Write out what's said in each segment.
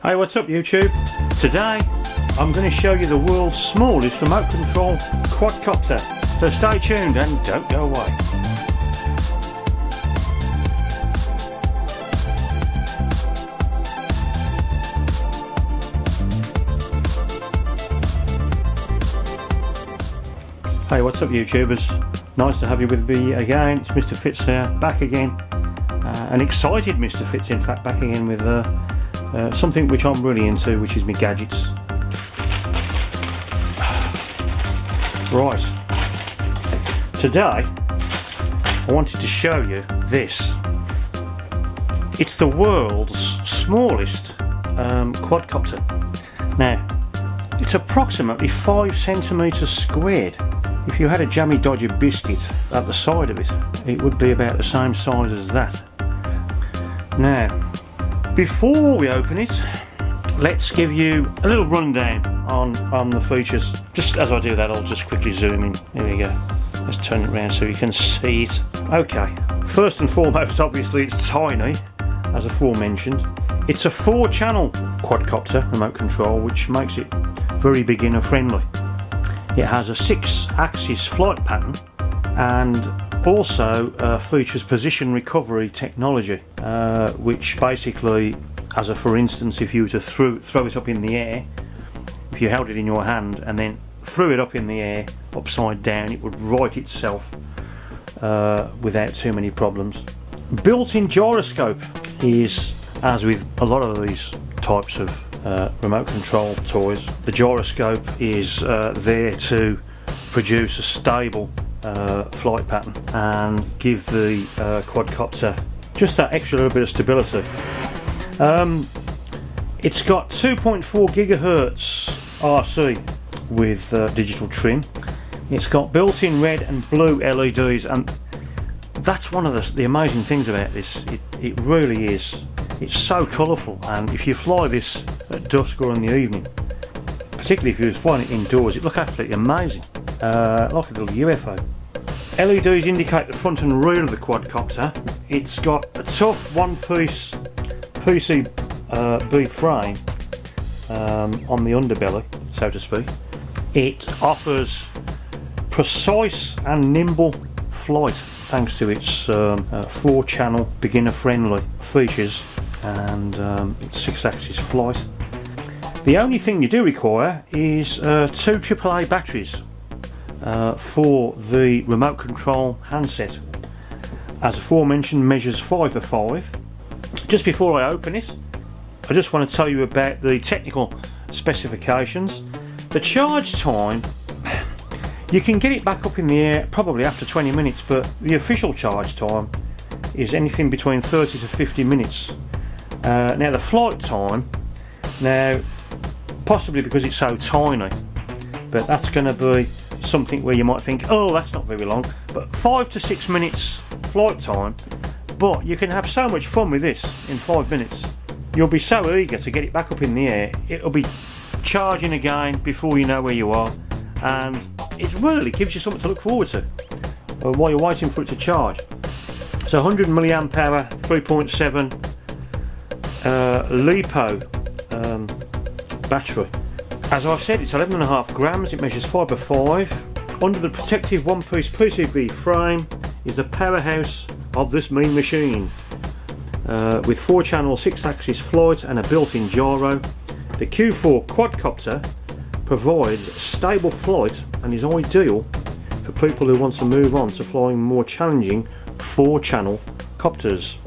Hey, what's up YouTube? Today I'm going to show you the world's smallest remote control quadcopter. So stay tuned and don't go away. Hey, what's up YouTubers? Nice to have you with me again. It's Mr. Fitz here, back again. An excited Mr. Fitz, in fact, back again with something which I'm really into, which is my gadgets. Right, today I wanted to show you this. It's the world's smallest quadcopter. Now, it's approximately 5 centimetres squared. If you had a jammy dodgy biscuit at the side of it, it would be about the same size as that. Now, before we open it, let's give you a little rundown on the features. Just as I do that, I'll just quickly zoom in. There we go. Let's turn it around so you can see it. Okay, first and foremost, obviously it's tiny, as aforementioned. It's a 4-channel quadcopter remote control, which makes it very beginner friendly. It has a 6-axis flight pattern and also features position recovery technology, which basically, as a for instance, if you were to throw it up in the air, if you held it in your hand and then threw it up in the air upside down, it would right itself without too many problems. Built-in gyroscope is, as with a lot of these types of remote control toys, the gyroscope is there to produce a stable flight pattern and give the quadcopter just that extra little bit of stability. It's got 2.4 gigahertz RC with digital trim. It's got built-in red and blue LEDs, and that's one of the amazing things about this. It really is. It's so colourful, and if you fly this at dusk or in the evening, particularly if you're flying it indoors, it looks absolutely amazing, like a little UFO. LEDs indicate the front and rear of the quadcopter. It's got a tough one-piece PCB frame on the underbelly, so to speak. It offers precise and nimble flight thanks to its 4-channel beginner-friendly features and its 6-axis flight. The only thing you do require is 2 AAA batteries for the remote control handset. As aforementioned, measures 5x5. Just before I open it, I just want to tell you about the technical specifications. The charge time, you can get it back up in the air probably after 20 minutes, but the official charge time is anything between 30 to 50 minutes. Now the flight time, now possibly because it's so tiny, but that's going to be something where you might think, oh, that's not very long, but 5 to 6 minutes flight time. But you can have so much fun with this in 5 minutes. You'll be so eager to get it back up in the air, it'll be charging again before you know where you are, and it really gives you something to look forward to while you're waiting for it to charge. So 100 milliamp hour, 3.7 LiPo battery. As I said, it's 11.5 grams, it measures 5x5. Under the protective one-piece PCB frame is the powerhouse of this mean machine. With 4-channel 6-axis flight and a built-in gyro, the Q4 quadcopter provides stable flight and is ideal for people who want to move on to flying more challenging 4-channel copters.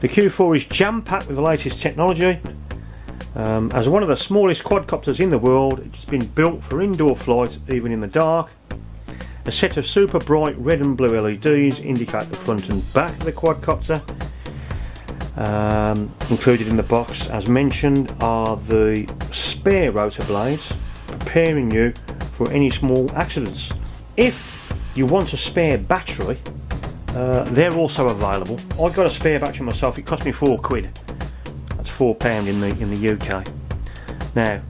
The Q4 is jam-packed with the latest technology. As one of the smallest quadcopters in the world, it's been built for indoor flight even in the dark. A set of super bright red and blue LEDs indicate the front and back of the quadcopter. Included in the box, as mentioned, are the spare rotor blades, preparing you for any small accidents. If you want a spare battery, they're also available. I got a spare battery myself. It cost me £4. That's £4 in the UK. Now,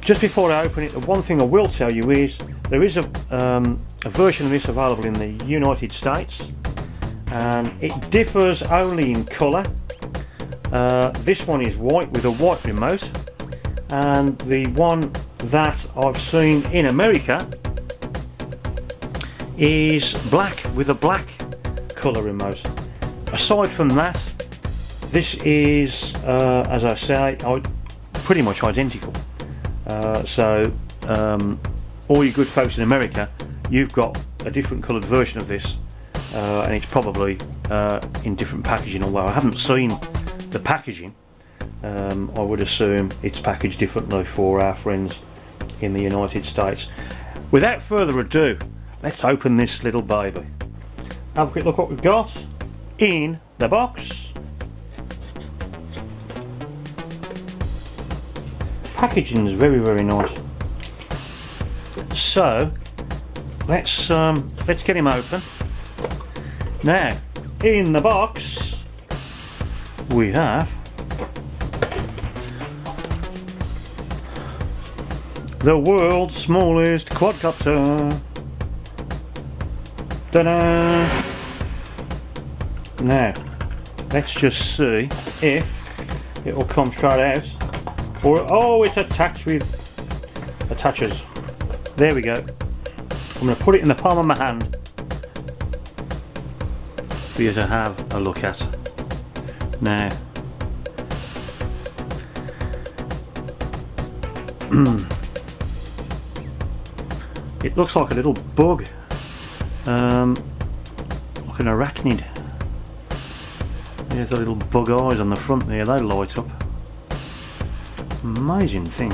just before I open it, the one thing I will tell you is there is a version of this available in the United States, and it differs only in colour. This one is white with a white remote, and the one that I've seen in America is black with a black colour remote. Aside from that, this is, as I say, pretty much identical. All you good folks in America, you've got a different coloured version of this, and it's probably in different packaging, although I haven't seen the packaging. I would assume it's packaged differently for our friends in the United States. Without further ado, let's open this little baby. Have a quick look what we've got in the box. Packaging is very, very nice. So let's get him open. Now, in the box we have the world's smallest quadcopter. Ta-da! Now, let's just see if it will come straight out, or it's attached with attachers. There we go. I'm going to put it in the palm of my hand for you to have a look at. Now, it looks like a little bug, like an arachnid. There's the little bug eyes on the front there, they light up. Amazing thing,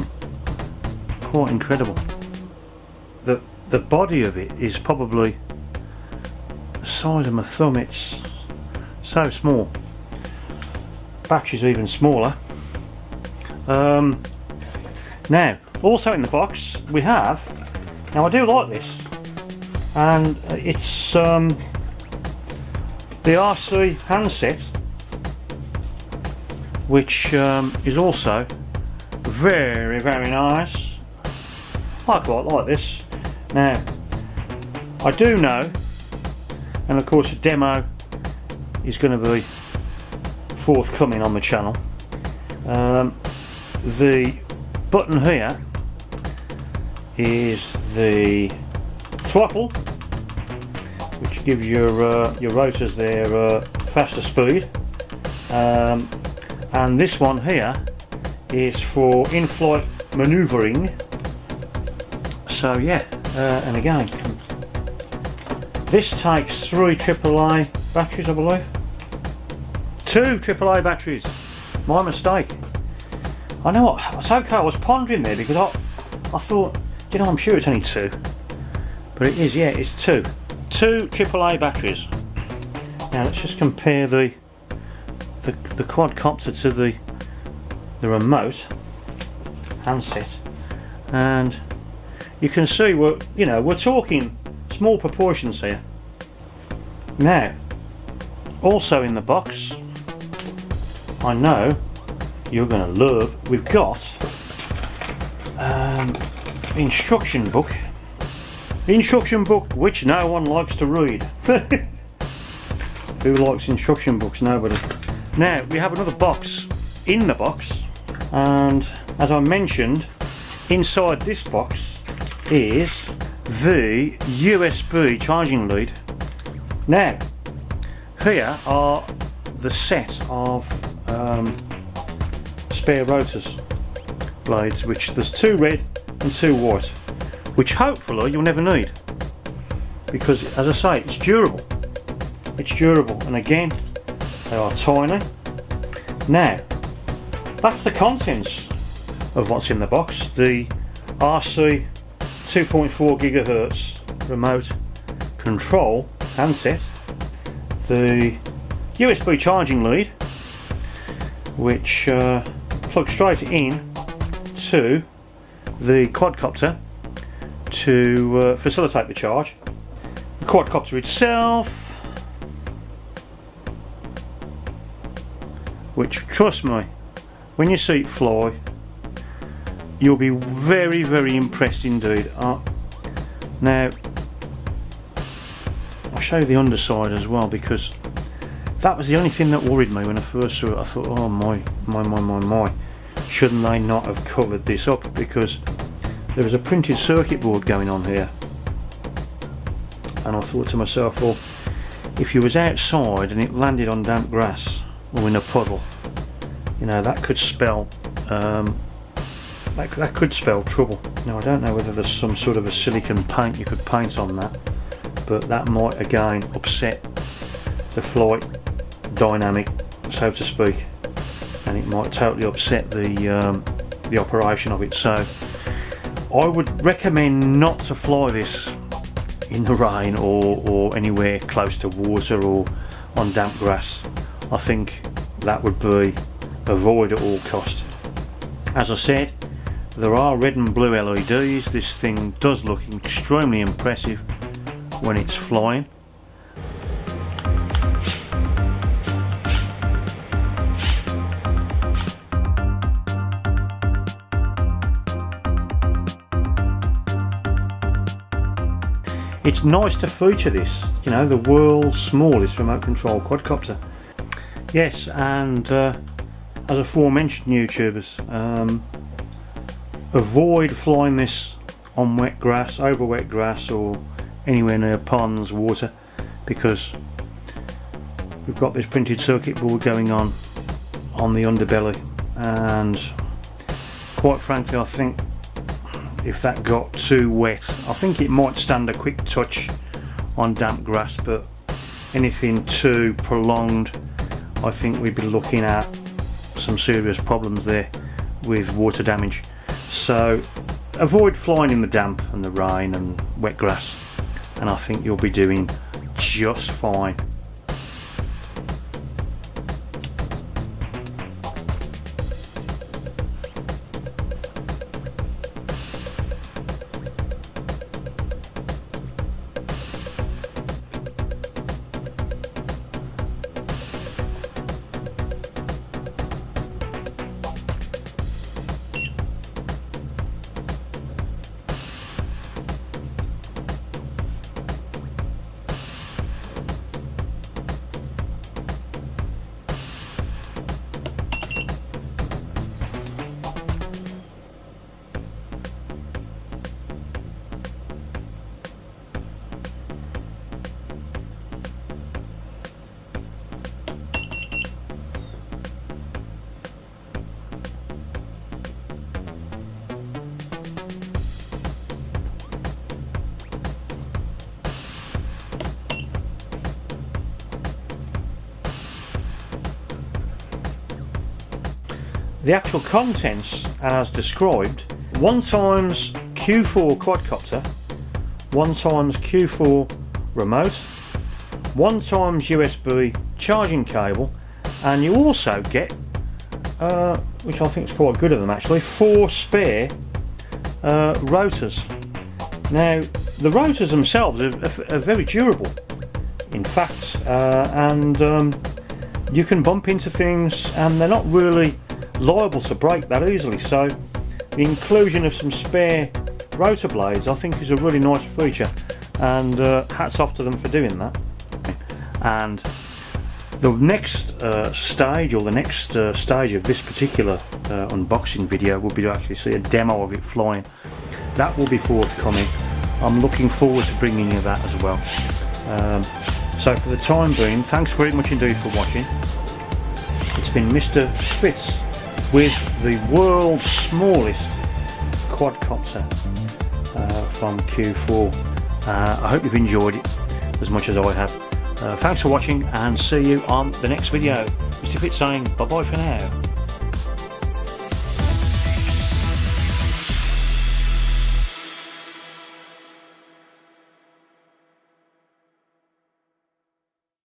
quite incredible. The body of it is probably the size of my thumb. It's so small. Battery's even smaller. Now, also in the box we have, now I do like this, and it's the RC handset, which is also very, very nice. I quite like this. Now, I do know, and of course a demo is going to be forthcoming on the channel. The button here is the throttle, which gives your rotors their faster speed, and this one here is for in-flight manoeuvring. So yeah, and again, this takes 3 AAA batteries, I believe. 2 AAA batteries. My mistake. I know what, it's okay, I was pondering there because I thought, I'm sure it's only 2. But it is, yeah, it's 2. 2 AAA batteries. Now let's just compare the quadcopter to the remote handset, and you can see we're talking small proportions here. Now, also in the box, I know you're going to love, we've got instruction book which no one likes to read. Who likes instruction books? Nobody. Now we have another box in the box, and as I mentioned, inside this box is the USB charging lead. Now here are the set of spare rotors blades, which there's 2 red and 2 white, which hopefully you'll never need, because as I say, it's durable, and again they are tiny. Now that's the contents of what's in the box: the RC 2.4 GHz remote control handset, the USB charging lead, which plugs straight in to the quadcopter to facilitate the charge. The quadcopter itself, which, trust me, when you see it fly, you'll be very, very impressed indeed. Now I'll show you the underside as well, because That was the only thing that worried me when I first saw it. I thought, oh my, shouldn't they not have covered this up, because there was a printed circuit board going on here. And I thought to myself, well, if you was outside and it landed on damp grass or in a puddle, you know, that could spell that could spell trouble. Now I don't know whether there's some sort of a silicone paint you could paint on that, but that might again upset the flight dynamic, so to speak, and it might totally upset the operation of it. So I would recommend not to fly this in the rain or anywhere close to water or on damp grass. I think that would be avoid at all cost. As I said, there are red and blue LEDs. This thing does look extremely impressive when it's flying. It's nice to feature this, you know, the world's smallest remote control quadcopter. Yes, and as aforementioned YouTubers, avoid flying this on wet grass, over wet grass, or anywhere near ponds, water, because we've got this printed circuit board going on the underbelly, and quite frankly I think if that got too wet, I think it might stand a quick touch on damp grass, but anything too prolonged, I think we'd be looking at some serious problems there with water damage. So avoid flying in the damp and the rain and wet grass, and I think you'll be doing just fine. The actual contents as described: 1x Q4 quadcopter, 1x Q4 remote, 1x USB charging cable, and you also get, which I think is quite good of them actually, 4 spare rotors. Now the rotors themselves are very durable, in fact, and you can bump into things and they're not really liable to break that easily, so the inclusion of some spare rotor blades I think is a really nice feature, and hats off to them for doing that. And the next stage, or the next stage of this particular unboxing video, will be to actually see a demo of it flying. That will be forthcoming. I'm looking forward to bringing you that as well. So for the time being, thanks very much indeed for watching. It's been Mr. Fitz with the world's smallest quadcopter from Q4. I hope you've enjoyed it as much as I have. Thanks for watching, and see you on the next video. Mr. Fitz saying bye bye for now.